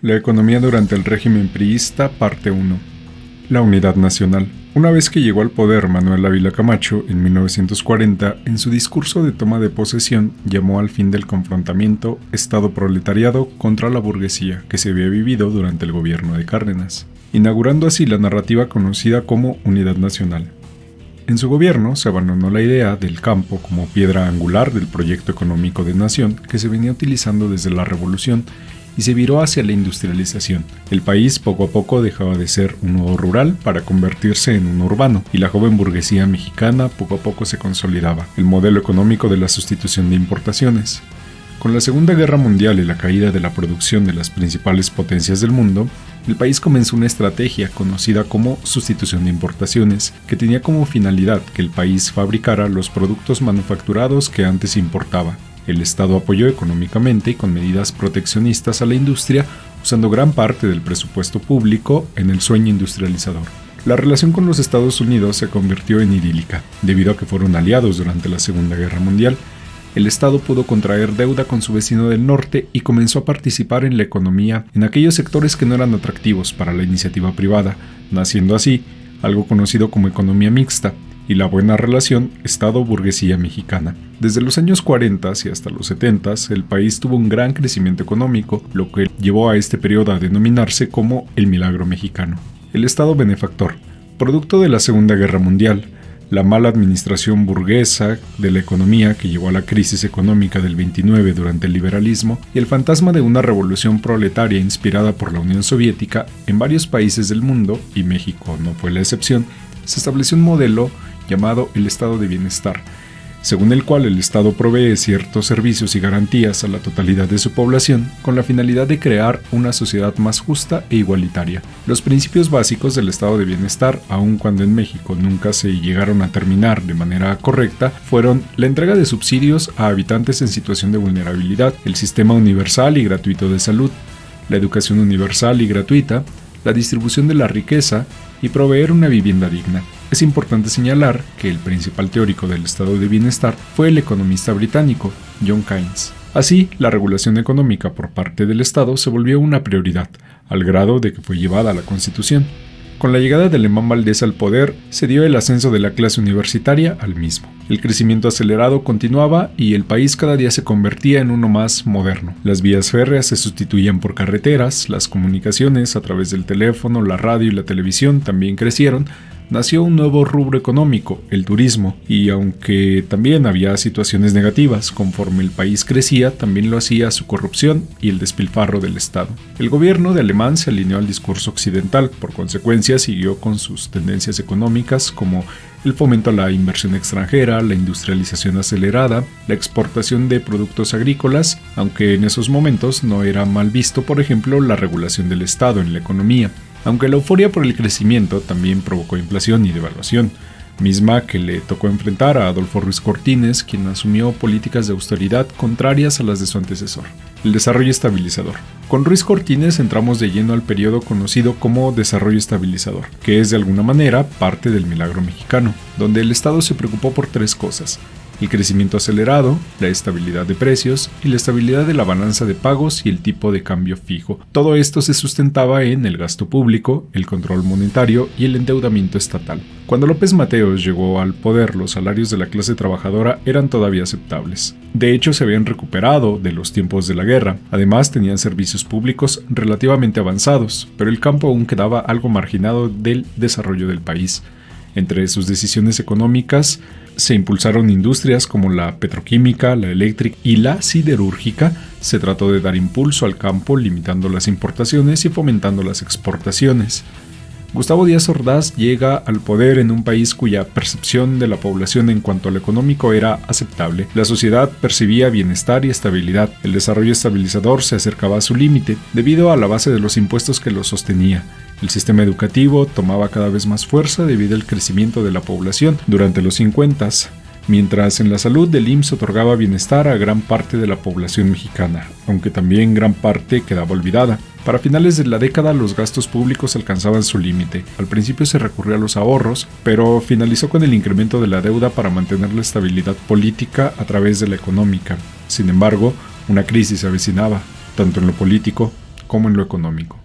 La economía durante el régimen priista, parte 1. La unidad nacional. Una vez que llegó al poder Manuel Ávila Camacho en 1940, en su discurso de toma de posesión llamó al fin del confrontamiento Estado-proletariado contra la burguesía que se había vivido durante el gobierno de Cárdenas, inaugurando así la narrativa conocida como unidad nacional. En su gobierno se abandonó la idea del campo como piedra angular del proyecto económico de nación que se venía utilizando desde la Revolución y se viró hacia la industrialización. El país poco a poco dejaba de ser un nodo rural para convertirse en un urbano, y la joven burguesía mexicana poco a poco se consolidaba, el modelo económico de la sustitución de importaciones. Con la Segunda Guerra Mundial y la caída de la producción de las principales potencias del mundo, el país comenzó una estrategia conocida como sustitución de importaciones, que tenía como finalidad que el país fabricara los productos manufacturados que antes importaba. El Estado apoyó económicamente y con medidas proteccionistas a la industria, usando gran parte del presupuesto público en el sueño industrializador. La relación con los Estados Unidos se convirtió en idílica, debido a que fueron aliados durante la Segunda Guerra Mundial. El Estado pudo contraer deuda con su vecino del norte y comenzó a participar en la economía en aquellos sectores que no eran atractivos para la iniciativa privada, naciendo así algo conocido como economía mixta y la buena relación Estado-burguesía mexicana. Desde los años 40 y hasta los 70, el país tuvo un gran crecimiento económico, lo que llevó a este periodo a denominarse como el milagro mexicano. El Estado benefactor, producto de la Segunda Guerra Mundial, la mala administración burguesa de la economía que llevó a la crisis económica del 29 durante el liberalismo y el fantasma de una revolución proletaria inspirada por la Unión Soviética en varios países del mundo, y México no fue la excepción, se estableció un modelo llamado el Estado de Bienestar, según el cual el Estado provee ciertos servicios y garantías a la totalidad de su población con la finalidad de crear una sociedad más justa e igualitaria. Los principios básicos del Estado de Bienestar, aun cuando en México nunca se llegaron a terminar de manera correcta, fueron la entrega de subsidios a habitantes en situación de vulnerabilidad, el sistema universal y gratuito de salud, la educación universal y gratuita, la distribución de la riqueza y proveer una vivienda digna. Es importante señalar que el principal teórico del estado de bienestar fue el economista británico John Keynes. Así, la regulación económica por parte del Estado se volvió una prioridad, al grado de que fue llevada a la Constitución. Con la llegada de Alemán Valdés al poder, se dio el ascenso de la clase universitaria al mismo. El crecimiento acelerado continuaba y el país cada día se convertía en uno más moderno. Las vías férreas se sustituían por carreteras, las comunicaciones a través del teléfono, la radio y la televisión también crecieron. Nació un nuevo rubro económico, el turismo, y aunque también había situaciones negativas, conforme el país crecía, también lo hacía su corrupción y el despilfarro del Estado. El gobierno de Alemán se alineó al discurso occidental, por consecuencia siguió con sus tendencias económicas como el fomento a la inversión extranjera, la industrialización acelerada, la exportación de productos agrícolas, aunque en esos momentos no era mal visto, por ejemplo, la regulación del Estado en la economía. Aunque la euforia por el crecimiento también provocó inflación y devaluación, misma que le tocó enfrentar a Adolfo Ruiz Cortines, quien asumió políticas de austeridad contrarias a las de su antecesor. El desarrollo estabilizador. Con Ruiz Cortines entramos de lleno al periodo conocido como desarrollo estabilizador, que es de alguna manera parte del milagro mexicano, donde el Estado se preocupó por tres cosas: el crecimiento acelerado, la estabilidad de precios y la estabilidad de la balanza de pagos y el tipo de cambio fijo. Todo esto se sustentaba en el gasto público, el control monetario y el endeudamiento estatal. Cuando López Mateos llegó al poder, los salarios de la clase trabajadora eran todavía aceptables. De hecho, se habían recuperado de los tiempos de la guerra. Además, tenían servicios públicos relativamente avanzados, pero el campo aún quedaba algo marginado del desarrollo del país. Entre sus decisiones económicas se impulsaron industrias como la petroquímica, la eléctrica y la siderúrgica. Se trató de dar impulso al campo, limitando las importaciones y fomentando las exportaciones. Gustavo Díaz Ordaz llega al poder en un país cuya percepción de la población en cuanto a lo económico era aceptable. La sociedad percibía bienestar y estabilidad. El desarrollo estabilizador se acercaba a su límite debido a la base de los impuestos que lo sostenía. El sistema educativo tomaba cada vez más fuerza debido al crecimiento de la población durante los 50s, mientras en la salud el IMSS otorgaba bienestar a gran parte de la población mexicana, aunque también gran parte quedaba olvidada. Para finales de la década los gastos públicos alcanzaban su límite. Al principio se recurrió a los ahorros, pero finalizó con el incremento de la deuda para mantener la estabilidad política a través de la económica. Sin embargo, una crisis se avecinaba, tanto en lo político como en lo económico.